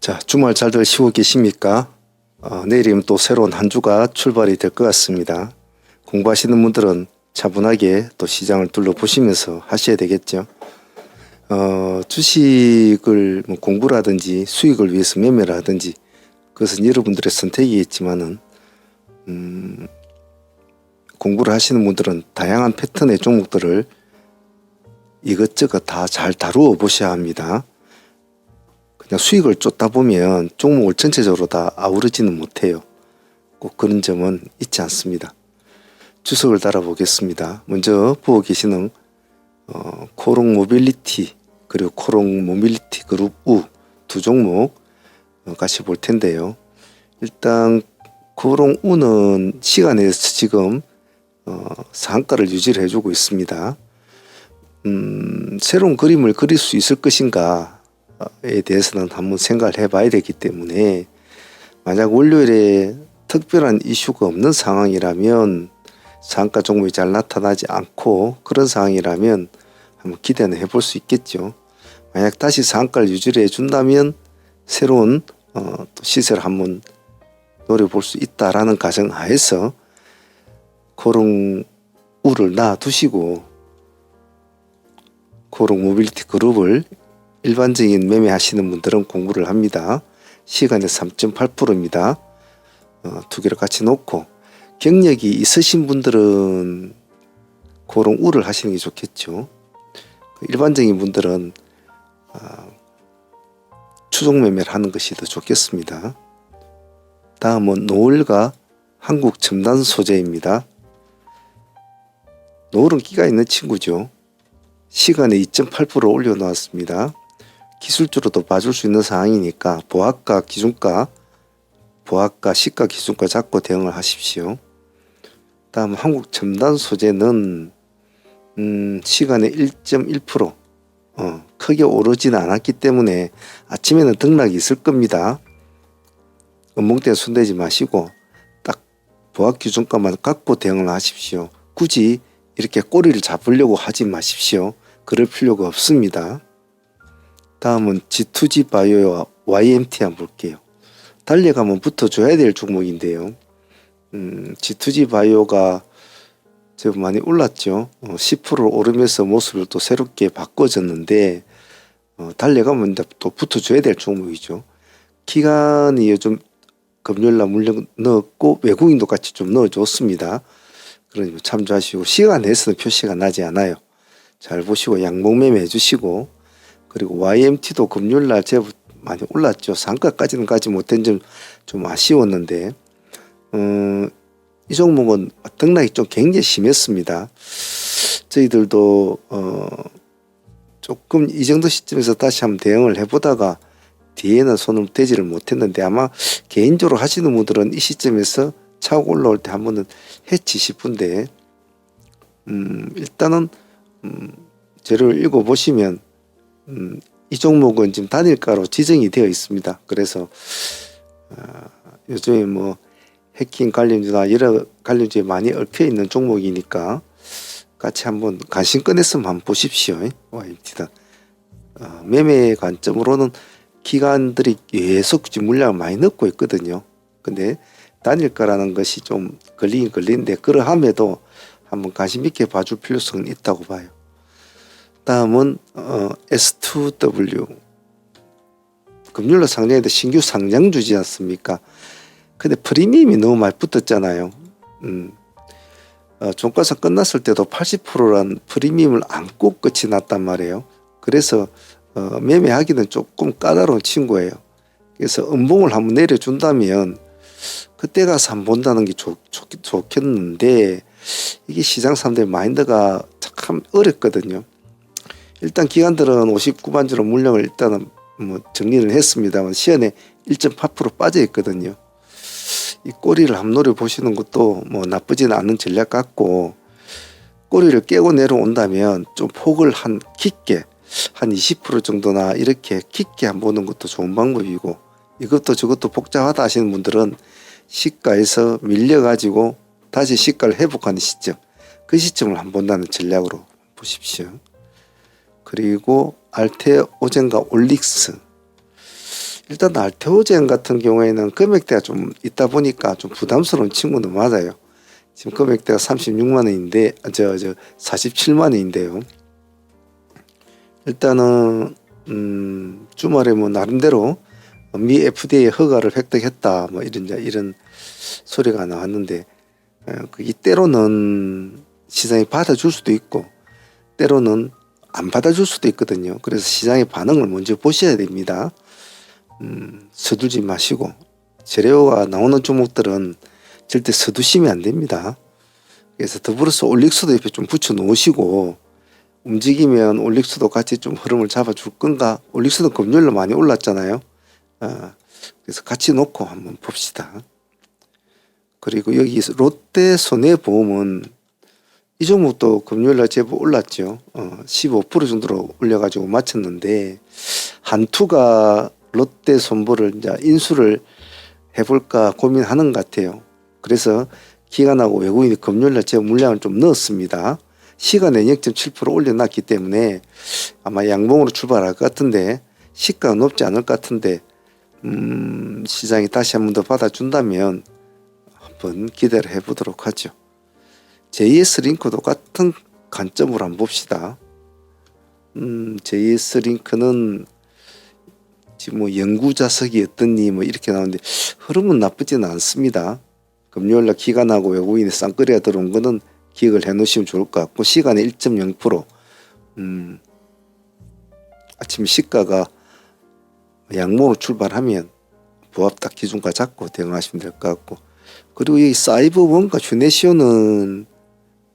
자, 주말 잘들 쉬고 계십니까? 내일이면 또 새로운 한 주가 출발이 될 것 같습니다. 공부하시는 분들은 차분하게 또 시장을 둘러보시면서 하셔야 되겠죠. 주식을 뭐 공부라든지 수익을 위해서 매매를 하든지 그것은 여러분들의 선택이겠지만은 공부를 하시는 분들은 다양한 패턴의 종목들을 이것저것 다 잘 다루어 보셔야 합니다. 그냥 수익을 쫓다 보면 종목을 전체적으로 다 아우르지는 못해요. 꼭 그런 점은 잊지 않습니다. 주석을 달아보겠습니다. 먼저 보고 계시는 코롱 모빌리티 그리고 코롱 모빌리티 그룹 우 두 종목 같이 볼 텐데요. 일단 코롱 우는 시간에서 지금 상한가를 유지를 해주고 있습니다. 새로운 그림을 그릴 수 있을 것인가에 대해서는 한번 생각을 해봐야 되기 때문에 만약 월요일에 특별한 이슈가 없는 상황이라면 상한가 종목이 잘 나타나지 않고 그런 상황이라면 한번 기대는 해볼 수 있겠죠. 만약 다시 상한가를 유지를 해준다면 새로운 또 시세를 한번 노려볼 수 있다라는 가정하에서 코롱 우를 놔두시고 코롱 모빌리티 그룹을 일반적인 매매하시는 분들은 공부를 합니다. 시간에 3.8%입니다. 두 개를 같이 놓고 경력이 있으신 분들은 코롱 우를 하시는 게 좋겠죠. 일반적인 분들은 추종 매매를 하는 것이 더 좋겠습니다. 다음은 노을과 한국 첨단 소재입니다. 노을은 끼가 있는 친구죠. 시간에 2.8% 올려놓았습니다. 기술주로도 봐줄 수 있는 상황이니까 보합가, 기준가, 보합가, 시가, 기준가 잡고 대응을 하십시오. 다음 한국 첨단 소재는 시간에 1.1% 크게 오르지는 않았기 때문에 아침에는 등락이 있을 겁니다. 음봉대에 손대지 마시고 딱 보합 기준가만 갖고 대응을 하십시오. 굳이 이렇게 꼬리를 잡으려고 하지 마십시오. 그럴 필요가 없습니다. 다음은 G2G 바이오와 YMT 한번 볼게요. 달려가면 붙어줘야 될 종목인데요. G2G 바이오가 제법 많이 올랐죠. 10% 오르면서 모습을 또 새롭게 바꿔졌는데 달려가면 또 붙어줘야 될 종목이죠. 기간이 요즘 금요일날 물량 넣었고 외국인도 같이 좀 넣어줬습니다. 그러니 참조하시고 시간 내에서는 표시가 나지 않아요. 잘 보시고 양봉 매매 해주시고 그리고 YMT도 금요일날 제법 많이 올랐죠. 상가까지는 가지 못한 점 좀 아쉬웠는데 이 종목은 등락이 좀 굉장히 심했습니다. 저희들도 조금 이 정도 시점에서 다시 한번 대응을 해보다가 뒤에는 손을 대지를 못했는데 아마 개인적으로 하시는 분들은 이 시점에서 차고 올라올 때 한 번은 했지 싶은데 일단은 재료를 읽어보시면 이 종목은 지금 단일가로 지정이 되어 있습니다. 그래서 요즘에 뭐 해킹 관련주나 여러 관련주에 많이 얽혀 있는 종목이니까 같이 한번 관심 꺼냈으면 한번 보십시오. YMT다. 매매 관점으로는 기관들이 계속 물량을 많이 넣고 있거든요. 근데 단일가라는 것이 좀 걸리긴 걸리는데 그러함에도 한번 관심 있게 봐줄 필요성은 있다고 봐요. 다음은 S2W 금요일로 상장인데 신규 상장주지 않습니까? 근데 프리미엄이 너무 많이 붙었잖아요. 종가상 끝났을 때도 80%란 프리미엄을 안고 끝이 났단 말이에요. 그래서 매매하기는 조금 까다로운 친구예요. 그래서 음봉을 한번 내려준다면 그때 가서 한번 본다는 게 좋겠는데 이게 시장 사람들의 마인드가 참 어렵거든요. 일단 기관들은 59만주로 물량을 일단은 뭐 정리를 했습니다만 시연에 1.8% 빠져 있거든요. 이 꼬리를 한번 노려보시는 것도 뭐 나쁘지는 않은 전략 같고 꼬리를 깨고 내려온다면 좀 폭을 깊게 한 20% 정도나 이렇게 깊게 한번 보는 것도 좋은 방법이고 이것도 저것도 복잡하다 하시는 분들은 시가에서 밀려가지고 다시 시가를 회복하는 시점 그 시점을 한번 본다는 전략으로 보십시오. 그리고 알테오젠과 올릭스 일단 알테오젠 같은 경우에는 금액대가 좀 있다 보니까 좀 부담스러운 친구는 맞아요. 지금 금액대가 36만 원인데, 47만 원인데요. 일단은, 주말에 뭐 나름대로 미 FDA 허가를 획득했다, 뭐 이런 소리가 나왔는데, 이때로는 시장이 받아줄 수도 있고, 때로는 안 받아줄 수도 있거든요. 그래서 시장의 반응을 먼저 보셔야 됩니다. 서두르지 마시고, 재료가 나오는 종목들은 절대 서두시면 안 됩니다. 그래서 더불어서 올릭스도 옆에 좀 붙여 놓으시고, 움직이면 올릭스도 같이 좀 흐름을 잡아줄 건가? 올릭스도 금요일로 많이 올랐잖아요. 그래서 같이 놓고 한번 봅시다. 그리고 여기 롯데 손해보험은 이 종목도 금요일날 제법 올랐죠. 15% 정도로 올려가지고 마쳤는데, 한투가 롯데 손보를 이제 인수를 해볼까 고민하는 것 같아요. 그래서 기관하고 외국인이 금요일날 제법 물량을 좀 넣었습니다. 시간에 0.7% 올려놨기 때문에 아마 양봉으로 출발할 것 같은데, 시가가 높지 않을 것 같은데, 시장이 다시 한 번 더 받아준다면 한번 기대를 해보도록 하죠. JS링크도 같은 관점으로 한번 봅시다. JS링크는 지금 뭐 연구자석이 어떻니 뭐 이렇게 나오는데 흐름은 나쁘지는 않습니다. 금요일날 기관하고 외국인이 쌍끌이가 들어온 거는 기억을 해 놓으시면 좋을 것 같고, 시간에 1.0%, 아침 시가가 양봉으로 출발하면 부합 딱 기준가 잡고 대응하시면 될 것 같고, 그리고 이 사이버원과 휴네시오는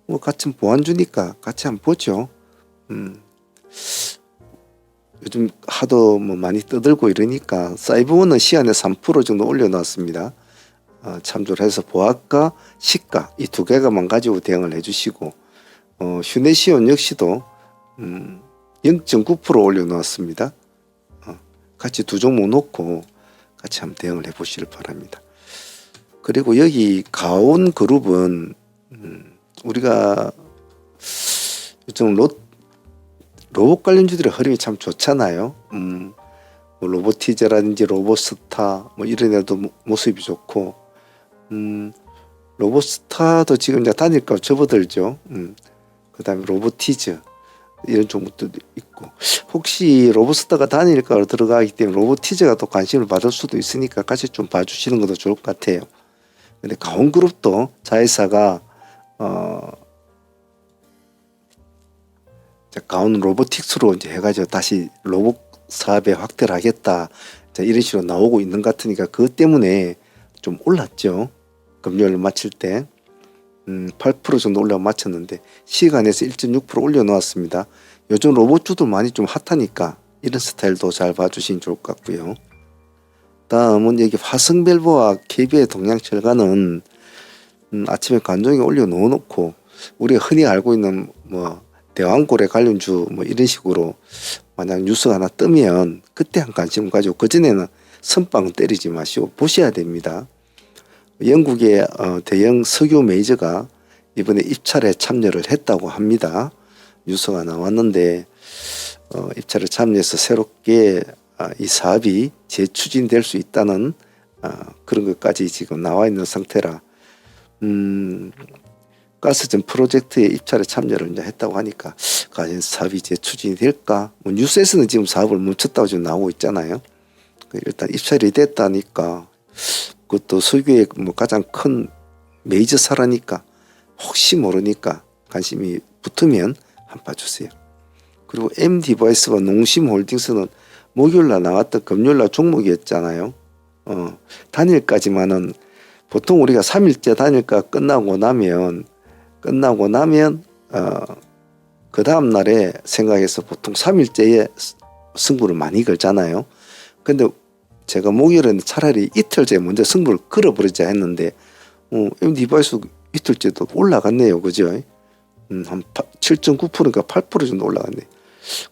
뭐 같은 보안주니까 같이 한번 보죠. 요즘 하도 뭐 많이 떠들고 이러니까 사이버원은 시간에 3% 정도 올려놨습니다. 참조를 해서 보합과 시가 이 두 개가만 가지고 대응을 해주시고, 휴네시온 역시도 0.9% 올려놓았습니다. 같이 두 종목 놓고 같이 한번 대응을 해보시길 바랍니다. 그리고 여기 가온 그룹은 우리가 요즘 로봇 관련주들의 흐름이 참 좋잖아요. 뭐 로보티제라든지 로보스타 뭐 이런 애도 모습이 좋고, 로보스타도 지금 이제 단일가 접어들죠. 그다음에 로보티즈 이런 종목도 있고, 혹시 로보스타가 단일가로 들어가기 때문에 로보티즈가 또 관심을 받을 수도 있으니까 같이 좀 봐주시는 것도 좋을 것 같아요. 근데 가온그룹도 자회사가 가온 로보틱스로 이제 해가지고 다시 로봇 사업에 확대를 하겠다, 이런 식으로 나오고 있는 것 같으니까 그것 때문에 좀 올랐죠. 금요일 마칠 때 8% 정도 올라 마쳤는데 시간에서 1.6% 올려놓았습니다. 요즘 로봇주도 많이 좀 핫하니까 이런 스타일도 잘 봐주시면 좋을 것 같고요. 다음은 여기 화성밸브와 KB의 동양철강은 아침에 관종이 올려놓고, 우리가 흔히 알고 있는 뭐 대왕고래 관련주 뭐 이런 식으로 만약 뉴스가 하나 뜨면 그때 한 관심을 가지고, 그전에는 선빵 때리지 마시고 보셔야 됩니다. 영국의 대형 석유 메이저가 이번에 입찰에 참여를 했다고 합니다. 뉴스가 나왔는데, 입찰에 참여해서 새롭게 이 사업이 재추진될 수 있다는 그런 것까지 지금 나와 있는 상태라, 가스전 프로젝트에 입찰에 참여를 이제 했다고 하니까 과연 사업이 재추진이 될까? 뭐 뉴스에서는 지금 사업을 멈췄다고 지금 나오고 있잖아요. 일단 입찰이 됐다니까, 그것도 석유의 뭐 가장 큰 메이저사라니까 혹시 모르니까 관심이 붙으면 한번 봐주세요. 그리고 M디바이스와 농심홀딩스는 목요일날 나왔던 금요일날 종목이었잖아요. 단일까지만은 보통 우리가 3일째 단일가 끝나고 나면 그 다음 날에 생각해서 보통 3일째에 승부를 많이 걸잖아요. 근데 제가 목요일에는 차라리 이틀째 먼저 승부를 걸어버리자 했는데, M디바이스 이틀째도 올라갔네요. 그죠? 한 7.9%니까 8% 정도 올라갔네.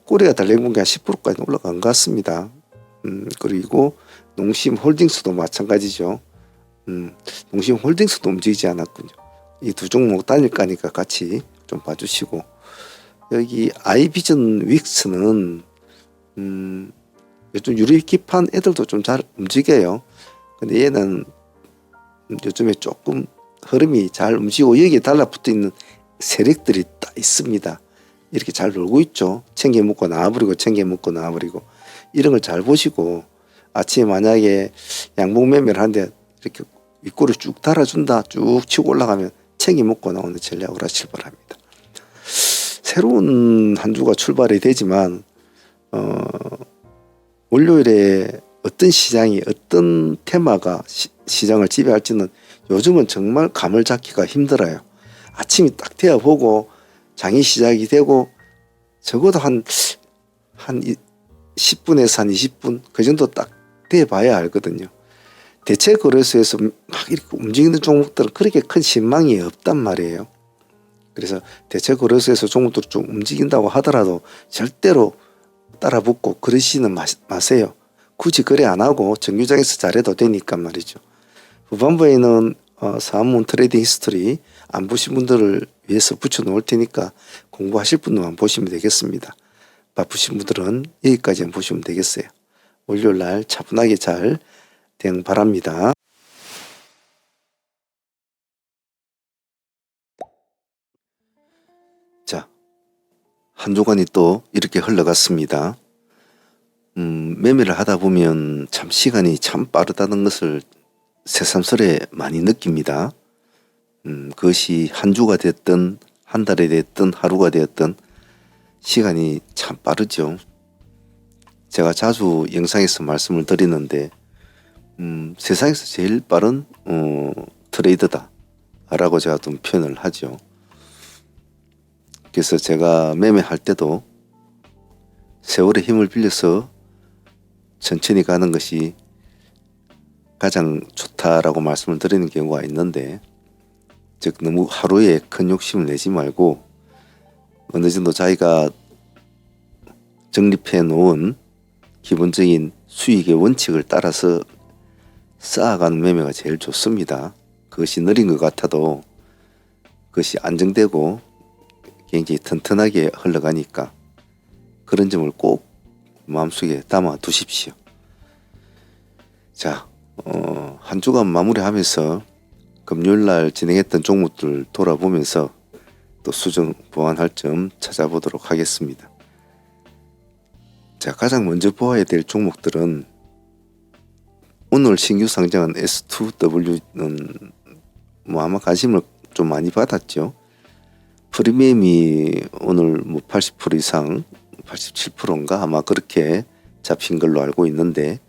꼬리가 달린 게 한 10%까지 올라간 것 같습니다. 그리고 농심홀딩스도 마찬가지죠. 농심홀딩스도 움직이지 않았군요. 이 두 종목 단일가니까 같이 좀 봐주시고, 여기 아이비전 윅스는 요즘 유리기판 애들도 좀 잘 움직여요. 근데 얘는 요즘에 조금 흐름이 잘 움직이고 여기에 달라붙어 있는 세력들이 딱 있습니다. 이렇게 잘 놀고 있죠. 챙겨 먹고 나와버리고 챙겨 먹고 나와버리고 이런 걸 잘 보시고 아침에 만약에 양봉 매매를 하는데 이렇게 윗골을 쭉 달아준다 쭉 치고 올라가면 챙겨 먹고 나오는 전략을 하시길 바랍니다. 새로운 한 주가 출발이 되지만 월요일에 어떤 시장이 어떤 테마가 시장을 지배할지는 요즘은 정말 감을 잡기가 힘들어요. 아침이 딱 되어 보고 장이 시작이 되고 적어도 한 10분에서 한 20분 그 정도 딱 돼 봐야 알거든요. 대체 거래소에서 막 이렇게 움직이는 종목들은 그렇게 큰 신망이 없단 말이에요. 그래서 대체 거래소에서 종목들이 좀 움직인다고 하더라도 절대로 따라 붙고 그러시는 마세요. 굳이 거래 안 하고 정규장에서 잘해도 되니까 말이죠. 후반부에는 사은문 트레이딩 히스토리 안 보신 분들을 위해서 붙여놓을 테니까 공부하실 분만 보시면 되겠습니다. 바쁘신 분들은 여기까지만 보시면 되겠어요. 월요일날 차분하게 잘 대응 바랍니다. 자, 한 주간이 또 이렇게 흘러갔습니다. 매매를 하다 보면 참 시간이 참 빠르다는 것을 새삼스레 많이 느낍니다. 그것이 한 주가 됐든 한 달이 됐든 하루가 되었든 시간이 참 빠르죠. 제가 자주 영상에서 말씀을 드리는데 세상에서 제일 빠른 트레이더다 라고 제가 좀 표현을 하죠. 그래서 제가 매매할 때도 세월의 힘을 빌려서 천천히 가는 것이 가장 좋다라고 말씀을 드리는 경우가 있는데, 즉 너무 하루에 큰 욕심을 내지 말고 어느 정도 자기가 정립해 놓은 기본적인 수익의 원칙을 따라서 쌓아가는 매매가 제일 좋습니다. 그것이 느린 것 같아도 그것이 안정되고 굉장히 튼튼하게 흘러가니까 그런 점을 꼭 마음속에 담아 두십시오. 자, 한 주간 마무리하면서 금요일날 진행했던 종목들 돌아보면서 또 수정 보완할 점 찾아보도록 하겠습니다. 자, 가장 먼저 보아야 될 종목들은 오늘 신규 상장한 S2W는 뭐 아마 관심을 좀 많이 받았죠. 프리미엄이 오늘 뭐 80% 이상 87%인가 아마 그렇게 잡힌 걸로 알고 있는데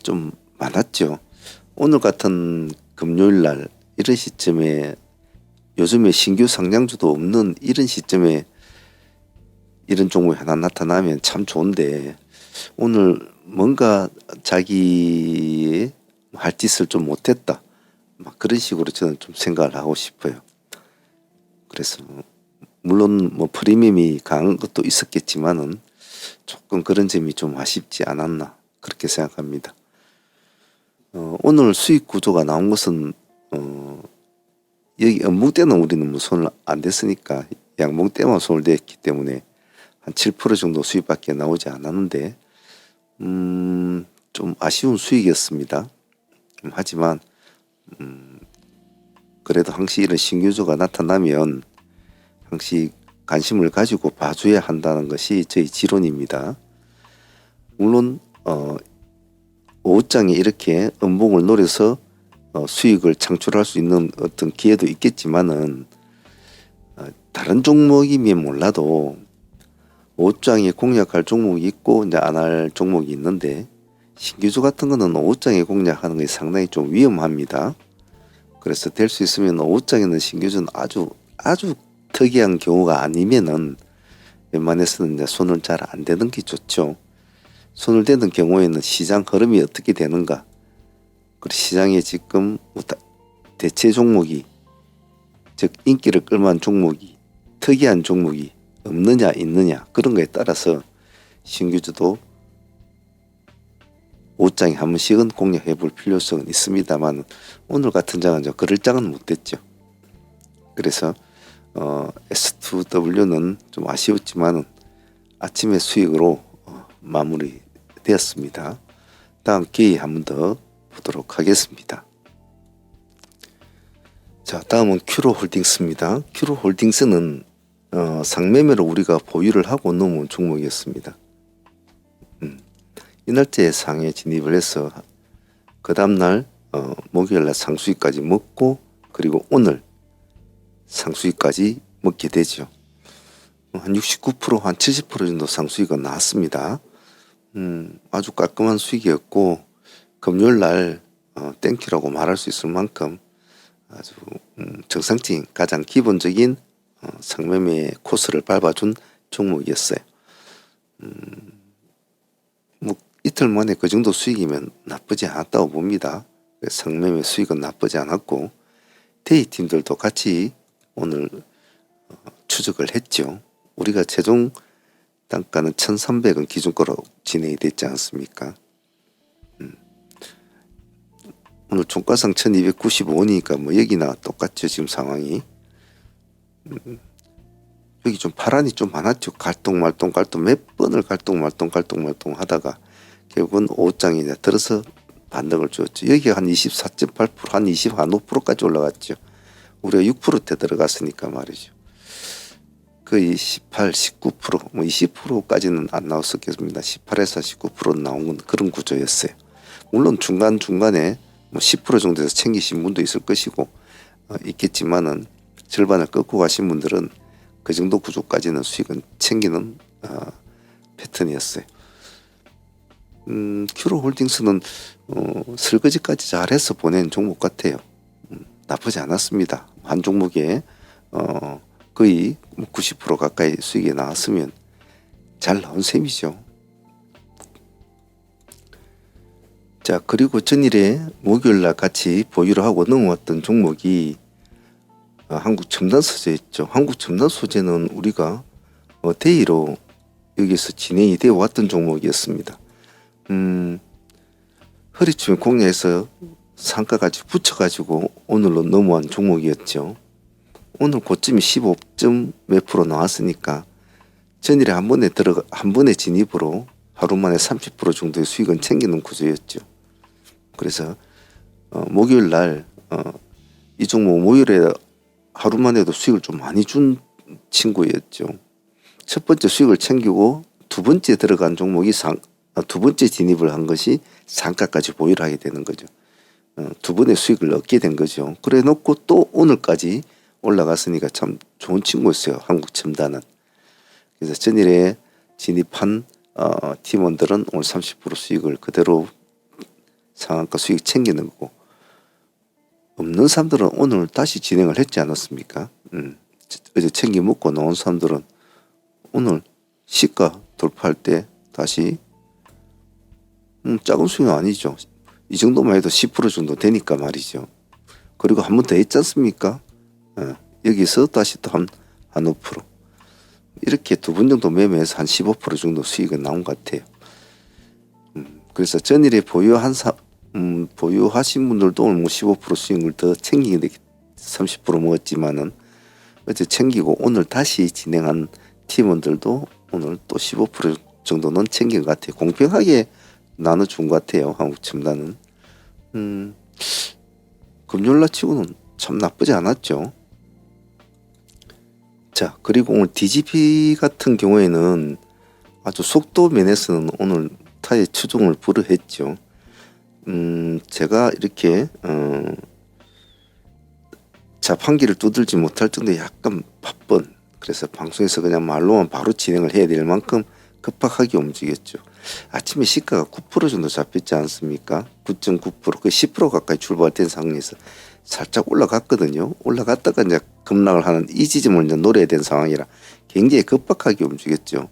좀 많았죠. 오늘 같은 금요일날 이런 시점에 요즘에 신규 상장주도 없는 이런 시점에 이런 종목이 하나 나타나면 참 좋은데 오늘 뭔가 자기 할 짓을 좀 못했다 막 그런 식으로 저는 좀 생각을 하고 싶어요. 그래서 물론 뭐 프리미엄이 강한 것도 있었겠지만은 조금 그런 점이 좀 아쉽지 않았나 그렇게 생각합니다. 오늘 수익 구조가 나온 것은 여기 음봉 때는 우리는 뭐 손을 안 댔으니까 양봉 때만 손을 댔기 때문에 한 7% 정도 수익밖에 나오지 않았는데 좀 아쉬운 수익이었습니다. 하지만 그래도 항시 이런 신규주가 나타나면 항시 관심을 가지고 봐줘야 한다는 것이 저희 지론입니다. 물론 5장에 이렇게 음봉을 노려서 수익을 창출할 수 있는 어떤 기회도 있겠지만은 다른 종목이면 몰라도 5장에 공략할 종목이 있고 이제 안 할 종목이 있는데 신규주 같은 거는 5장에 공략하는 것이 상당히 좀 위험합니다. 그래서 될 수 있으면 5장에는 신규주는 아주 특이한 경우가 아니면은 웬만해서는 이제 손을 잘 안 대는 게 좋죠. 손을 대는 경우에는 시장 흐름이 어떻게 되는가, 그리고 시장에 지금 대체 종목이 즉 인기를 끌만한 종목이 특이한 종목이 없느냐 있느냐 그런 거에 따라서 신규주도 5장에 한 번씩은 공략해 볼 필요성은 있습니다만 오늘 같은 장은 그럴 장은 못 됐죠. 그래서 S2W는 좀 아쉬웠지만 아침의 수익으로 마무리 되었습니다. 다음 기회에 한 번 더 보도록 하겠습니다. 자, 다음은 큐로홀딩스입니다. 큐로홀딩스는 상매매로 우리가 보유를 하고 넘어온 종목이었습니다. 이날째 상에 진입을 해서 그 다음날 목요일날 상수익까지 먹고 그리고 오늘 상수익까지 먹게 되죠. 한 69%, 한 70% 정도 상수익은 나왔습니다. 아주 깔끔한 수익이었고 금요일날 땡큐라고 말할 수 있을 만큼 아주 정상적인 가장 기본적인 상매매 코스를 밟아준 종목이었어요. 뭐 이틀 만에 그 정도 수익이면 나쁘지 않았다고 봅니다. 상매매 수익은 나쁘지 않았고 데이팀들도 같이 오늘 추적을 했죠. 우리가 최종 단가는 1,300원 기준가로 진행이 됐지 않습니까? 오늘 종가상 1,295원이니까 뭐 여기나 똑같죠. 지금 상황이. 여기 좀 파란이 좀 많았죠. 갈동말동 몇 번을 갈동말동 하다가 결국은 5장이 들어서 반등을 줬죠. 여기가 한 24.8%, 한 25%까지 올라갔죠. 우리가 6%대 들어갔으니까 말이죠. 거의 18, 19%, 뭐 20%까지는 안 나왔었겠습니다. 18에서 19% 나온 그런 구조였어요. 물론 중간중간에 뭐 10% 정도에서 챙기신 분도 있을 것이고 있겠지만은 절반을 끊고 가신 분들은 그 정도 구조까지는 수익은 챙기는 패턴이었어요. 큐로홀딩스는 설거지까지 잘해서 보낸 종목 같아요. 나쁘지 않았습니다. 한 종목에 거의 90% 가까이 수익이 나왔으면 잘 나온 셈이죠. 자, 그리고 전일에 목요일날 같이 보유를 하고 넘어왔던 종목이 한국 첨단 소재였죠. 한국 첨단 소재는 우리가 데이로 여기서 진행이 되어 왔던 종목이었습니다. 허리춤에 공략해서 상가까지 붙여가지고 오늘로 넘어온 종목이었죠. 오늘 고점이 15점 몇 프로 나왔으니까 전일에 한 번에 진입으로 하루 만에 30% 정도의 수익은 챙기는 구조였죠. 그래서 목요일 날 이 종목 목요일에 하루만 해도 수익을 좀 많이 준 친구였죠. 첫 번째 수익을 챙기고 두 번째 들어간 종목이 두 번째 진입을 한 것이 상가까지 보유를 하게 되는 거죠. 두 번의 수익을 얻게 된 거죠. 그래 놓고 또 오늘까지 올라갔으니까 참 좋은 친구였어요. 한국 첨단은. 그래서 전일에 진입한 팀원들은 오늘 30% 수익을 그대로 상한가 수익 챙기는 거고 없는 사람들은 오늘 다시 진행을 했지 않았습니까? 어제 챙겨 먹고 나온 사람들은 오늘 시가 돌파할 때 다시 작은 수익은 아니죠. 이 정도만 해도 10% 정도 되니까 말이죠. 그리고 한 번 더 했지 않습니까? 여기서 다시 또 한 5%. 이렇게 두 번 정도 매매해서 한 15% 정도 수익은 나온 것 같아요. 그래서 전일에 보유하신 분들도 오늘 뭐 15% 수익을 더 챙기게 되기 30% 먹었지만은 어제 챙기고 오늘 다시 진행한 팀원들도 오늘 또 15% 정도는 챙긴 것 같아요. 공평하게 나눠준 것 같아요. 한국 첨단은. 금요일날 치고는 참 나쁘지 않았죠. 자, 그리고 오늘 DGP 같은 경우에는 아주 속도 면에서는 오늘 타의 추종을 불허했죠. 제가 이렇게 자판기를 두들지 못할 정도로 약간 바쁜, 그래서 방송에서 그냥 말로만 바로 진행을 해야 될 만큼 급박하게 움직였죠. 아침에 시가가 9% 정도 잡혔지 않습니까? 9.9%, 그 10% 가까이 출발된 상황에서 살짝 올라갔거든요. 올라갔다가 이제 급락을 하는 이 지점을 이제 노려야 되는 상황이라 굉장히 급박하게 움직였죠.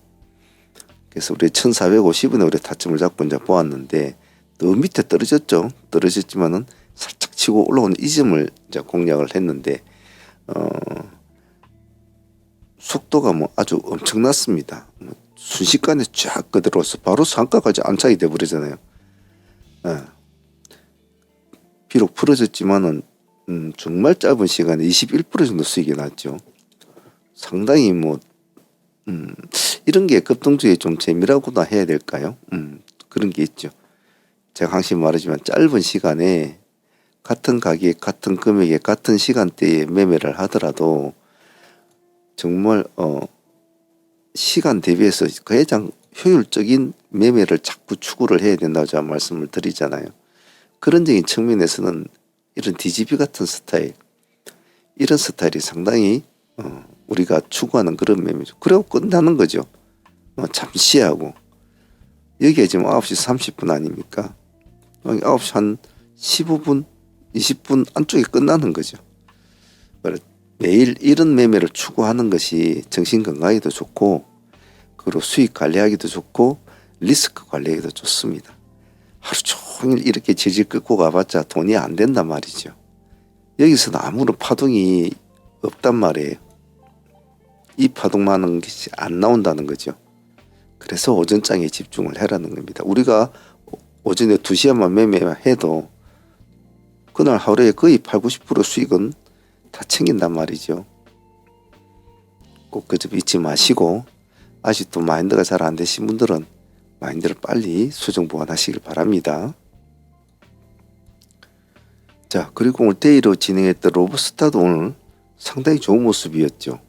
그래서 우리 1,450원에 우리 타점을 잡고 이제 보았는데 더 밑에 떨어졌죠. 떨어졌지만은 살짝 치고 올라오는 이 점을 이제 공략을 했는데 속도가 뭐 아주 엄청났습니다. 순식간에 쫙 그대로서 바로 상가까지 안착이 돼 버리잖아요. 비록 풀어졌지만은 정말 짧은 시간에 21% 정도 수익이 났죠. 상당히 뭐 이런 게 급등주의 좀 재미라고나 해야 될까요? 그런 게 있죠. 제가 항상 말하지만 짧은 시간에 같은 가격, 같은 금액에 같은 시간대에 매매를 하더라도 정말 시간 대비해서 가장 효율적인 매매를 자꾸 추구를 해야 된다고 제가 말씀을 드리잖아요. 그런적인 측면에서는 이런 DGB 같은 스타일, 이런 스타일이 상당히 우리가 추구하는 그런 매매죠. 그리고 끝나는 거죠. 잠시 하고. 여기가 지금 9시 30분 아닙니까? 9시 한 15분, 20분 안쪽에 끝나는 거죠. 매일 이런 매매를 추구하는 것이 정신 건강에도 좋고, 그리고 수익 관리하기도 좋고, 리스크 관리하기도 좋습니다. 하루 종일 이렇게 질질 끌고 가봤자 돈이 안 된단 말이죠. 여기서는 아무런 파동이 없단 말이에요. 이 파동만한 것이 안 나온다는 거죠. 그래서 오전장에 집중을 해라는 겁니다. 우리가 오전에 2시간만 매매해도 그날 하루에 거의 80~90% 수익은 다 챙긴단 말이죠. 꼭 그 점 잊지 마시고, 아직도 마인드가 잘 안 되신 분들은 마인드를 빨리 수정 보완하시길 바랍니다. 자, 그리고 오늘 데이로 진행했던 로브스타도 오늘 상당히 좋은 모습이었죠.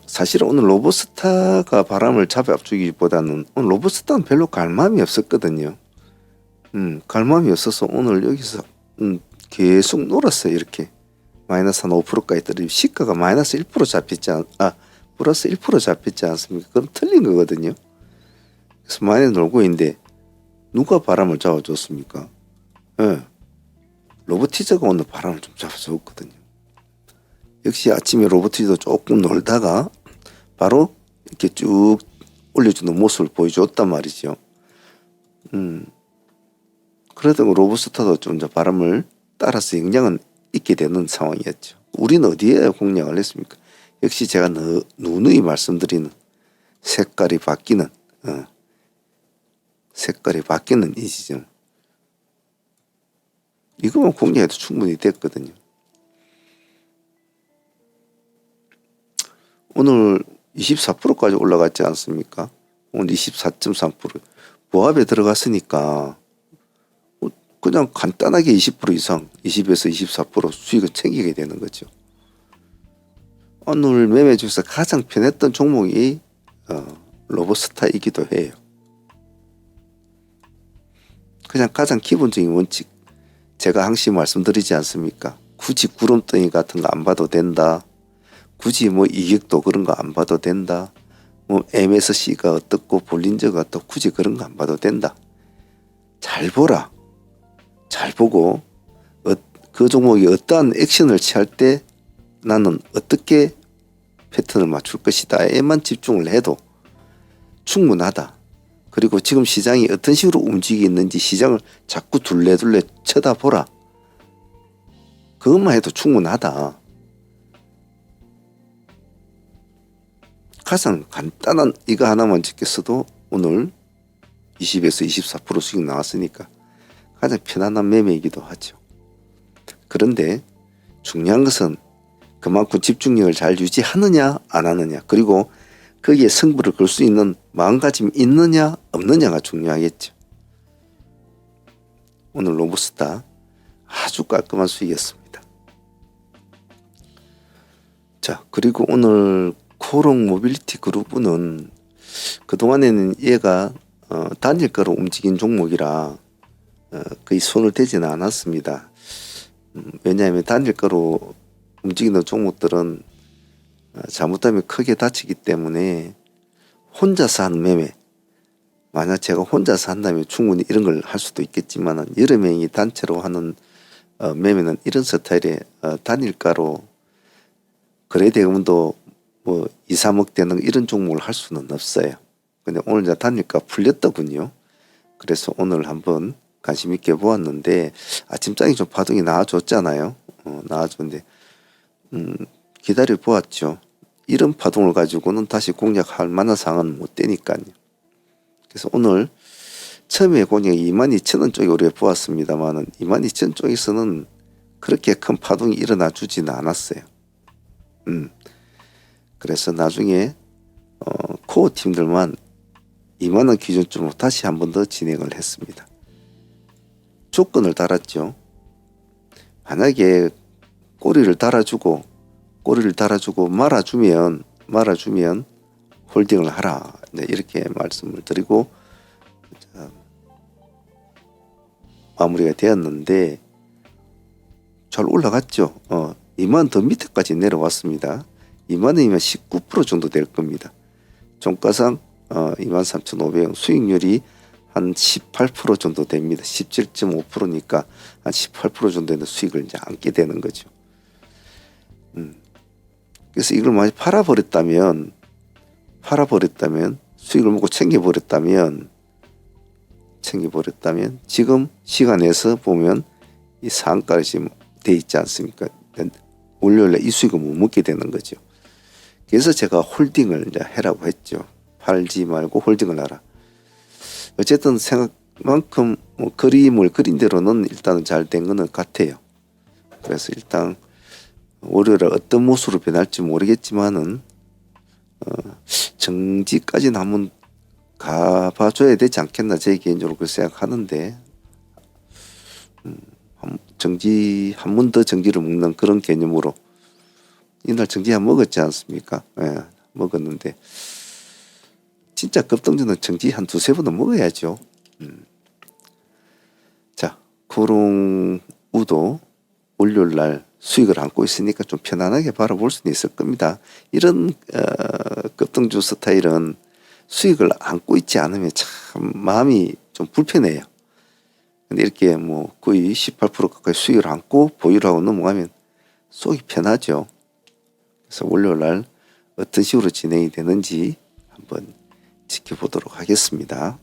사실 오늘 로브스타가 바람을 잡아주기보다는 오늘 로브스타는 별로 갈망이 없었거든요. 갈망이 없어서 오늘 여기서 계속 놀았어요. 이렇게 마이너스 한 5%까지 떨어지고 시가가 마이너스 1% 잡혔지 플러스 1% 잡혔지 않습니까? 그럼 틀린 거거든요. 그래서 많이 놀고 있는데 누가 바람을 잡아줬습니까? 로보티저가 오늘 바람을 좀 잡아줬거든요. 역시 아침에 로보티저도 조금 놀다가 바로 이렇게 쭉 올려주는 모습을 보여줬단 말이죠. 그래도 로브스타도 좀 더 바람을 따라서 영향은 있게 되는 상황이었죠. 우리는 어디에 공략을 했습니까? 역시 제가 누누이 말씀드리는 색깔이 바뀌는 이 지점. 이거만 공략해도 충분히 됐거든요. 오늘 24%까지 올라갔지 않습니까? 오늘 24.3%. 보합에 들어갔으니까 그냥 간단하게 20% 이상, 20에서 24% 수익을 챙기게 되는 거죠. 오늘 매매 중에서 가장 편했던 종목이 로보스타이기도 해요. 그냥 가장 기본적인 원칙, 제가 항상 말씀드리지 않습니까? 굳이 구름덩이 같은 거 안 봐도 된다. 굳이 뭐 이격도 그런 거 안 봐도 된다. 뭐 MSC가 어떻고 볼린저가 어떻고 굳이 그런 거 안 봐도 된다. 잘 보라. 잘 보고 그 종목이 어떠한 액션을 취할 때 나는 어떻게 패턴을 맞출 것이다에만 집중을 해도 충분하다. 그리고 지금 시장이 어떤 식으로 움직이고 있는지 시장을 자꾸 둘레둘레 쳐다보라. 그것만 해도 충분하다. 가장 간단한 이거 하나만 지켰어도 오늘 20에서 24% 수익 나왔으니까 가장 편안한 매매이기도 하죠. 그런데 중요한 것은 그만큼 집중력을 잘 유지하느냐 안 하느냐, 그리고 거기에 승부를 걸 수 있는 마음가짐이 있느냐 없느냐가 중요하겠죠. 오늘 로브스타 아주 깔끔한 수익이었습니다. 자, 그리고 오늘 코롱 모빌리티 그룹은 그동안에는 얘가 단일가로 움직인 종목이라 거의 손을 대지는 않았습니다. 왜냐하면 단일가로 움직이는 종목들은 잘못하면 크게 다치기 때문에 혼자서 하는 매매, 만약 제가 혼자서 한다면 충분히 이런 걸 할 수도 있겠지만 여러 명이 단체로 하는 매매는 이런 스타일의 단일가로 거래대금도 뭐 2, 3억 되는 이런 종목을 할 수는 없어요. 근데 오늘 이제 단일가 풀렸더군요. 그래서 오늘 한번 관심 있게 보았는데 아침장이 좀 파동이 나와줬잖아요. 나와줬는데 기다려 보았죠. 이런 파동을 가지고는 다시 공략할 만한 상황은 못 되니까요. 그래서 오늘 처음에 공략이 22,000원 쪽에 우리가 보았습니다만 22,000원 쪽에서는 그렇게 큰 파동이 일어나 주지는 않았어요. 그래서 나중에 코어 팀들만 2만 원 기준점으로 다시 한 번 더 진행을 했습니다. 조건을 달았죠. 만약에 꼬리를 달아주고 말아주면 홀딩을 하라. 네, 이렇게 말씀을 드리고 마무리가 되었는데 잘 올라갔죠. 2만 더 밑에까지 내려왔습니다. 2만 원이면 19% 정도 될 겁니다. 종가상 23,500원, 수익률이 한 18% 정도 됩니다. 17.5%니까 한 18% 정도의 수익을 이제 안게 되는 거죠. 그래서 이걸 많이 팔아버렸다면 수익을 먹고 챙겨버렸다면 지금 시간에서 보면 이 상한가를 지금 돼 있지 않습니까? 월요일에 이 수익을 못 먹게 되는 거죠. 그래서 제가 홀딩을 이제 해라고 했죠. 팔지 말고 홀딩을 하라. 어쨌든 생각만큼 그림을 그린 대로는 일단은 잘 된 거는 같아요. 그래서 일단 월요일에 어떤 모습으로 변할지 모르겠지만은 정지까지는 한번 가봐줘야 되지 않겠나 제 개인적으로 그렇게 생각하는데 한 번 더 정지를 먹는 그런 개념으로 이날 정지 한 먹었지 않습니까? 예, 먹었는데 진짜 급등주는 정지 한 두세 번은 먹어야죠. 자, 코롱우도 월요일날 수익을 안고 있으니까 좀 편안하게 바라볼 수는 있을 겁니다. 이런 급등주 스타일은 수익을 안고 있지 않으면 참 마음이 좀 불편해요. 근데 이렇게 뭐 거의 18% 가까이 수익을 안고 보유를 하고 넘어가면 속이 편하죠. 그래서 월요일날 어떤 식으로 진행이 되는지 한번 지켜보도록 하겠습니다.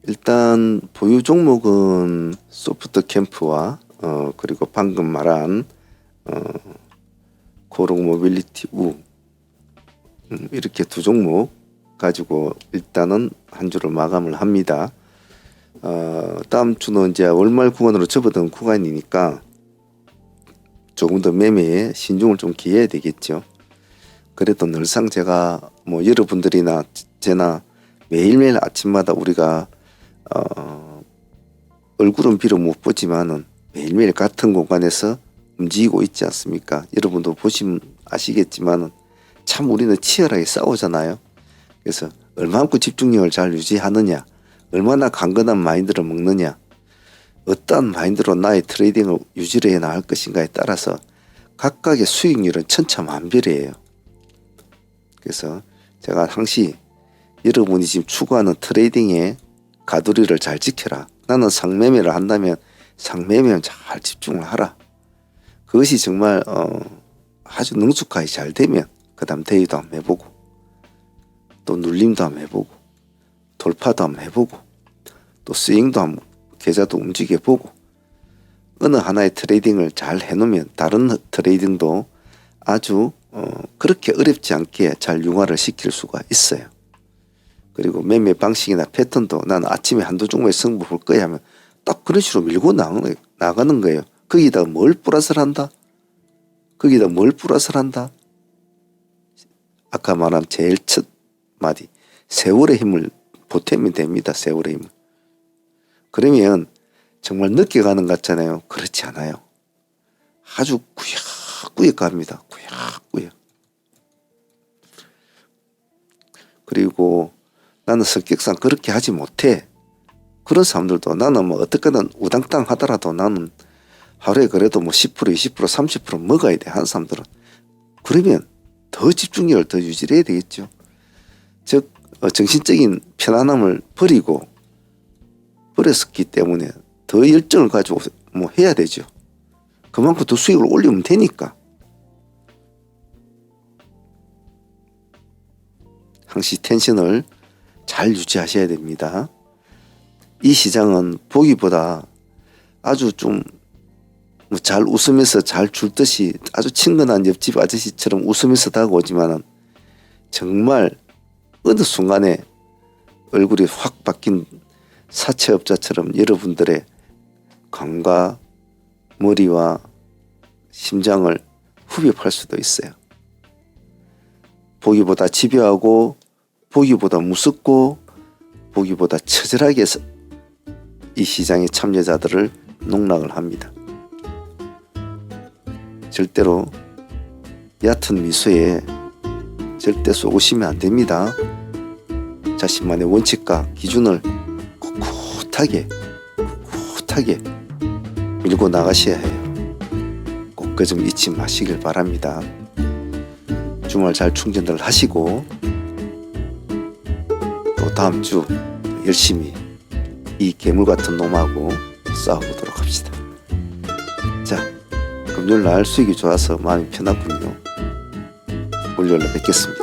일단 보유 종목은 소프트캠프와 그리고 방금 말한 코롱 모빌리티 우 이렇게 두 종목 가지고 일단은 한 주를 마감을 합니다. 다음 주는 이제 월말 구간으로 접어든 구간이니까 조금 더 매매에 신중을 좀 기해야 되겠죠. 그래도 늘상 제가 뭐 여러분들이나 제나 매일매일 아침마다 우리가 얼굴은 비록 못 보지만은 매일매일 같은 공간에서 움직이고 있지 않습니까? 여러분도 보시면 아시겠지만은 참 우리는 치열하게 싸우잖아요. 그래서 얼마만큼 집중력을 잘 유지하느냐, 얼마나 강건한 마인드를 먹느냐, 어떠한 마인드로 나의 트레이딩을 유지를 해 나갈 것인가에 따라서 각각의 수익률은 천차만별이에요. 그래서 제가 항시 여러분이 지금 추구하는 트레이딩의 가두리를 잘 지켜라. 나는 상매매를 한다면 상매매는 잘 집중을 하라. 그것이 정말 아주 능숙하게 잘 되면 그 다음 대위도 한번 해보고 또 눌림도 한번 해보고 돌파도 한번 해보고 또 스윙도 한번 계좌도 움직여보고 어느 하나의 트레이딩을 잘 해놓으면 다른 트레이딩도 아주 그렇게 어렵지 않게 잘 융화를 시킬 수가 있어요. 그리고 매매 방식이나 패턴도 난 아침에 한두 종목의 승부 볼 거야 하면 딱 그런 식으로 밀고 나가는 거예요. 거기다 뭘 플러스를 한다? 아까 말한 제일 첫 마디 세월의 힘을 보태면 됩니다. 세월의 힘을. 그러면 정말 늦게 가는 것 같잖아요. 그렇지 않아요. 아주 꾸역꾸역 갑니다. 꾸역꾸역. 그리고 나는 성격상 그렇게 하지 못해. 그런 사람들도 나는 뭐 어떻게든 우당탕 하더라도 나는 하루에 그래도 뭐 10%, 20%, 30% 먹어야 돼. 한 사람들은. 그러면 더 집중력을 더 유지를 해야 되겠죠. 즉 정신적인 편안함을 버렸기 때문에 더 열정을 가지고 뭐 해야 되죠. 그만큼 더 수익을 올리면 되니까. 항시 텐션을 잘 유지하셔야 됩니다. 이 시장은 보기보다 아주 좀 잘 웃으면서 잘 줄 듯이 아주 친근한 옆집 아저씨처럼 웃으면서 다가오지만은 정말 어느 순간에 얼굴이 확 바뀐 사채업자처럼 여러분들의 감과 머리와 심장을 후벼 팔 수도 있어요. 보기보다 집요하고 보기보다 무섭고 보기보다 처절하게 이 시장의 참여자들을 농락을 합니다. 절대로 얕은 미수에 절대 쏘시면 안 됩니다. 자신만의 원칙과 기준을 꿋꿋하게 밀고 나가셔야 해요. 꼭 그 점 잊지 마시길 바랍니다. 주말 잘 충전들 하시고 또 다음 주 열심히 이 괴물 같은 놈하고 싸워보도록 합시다. 자, 금요일 날 수익이 좋아서 마음이 편하군요. 월요일에 뵙겠습니다.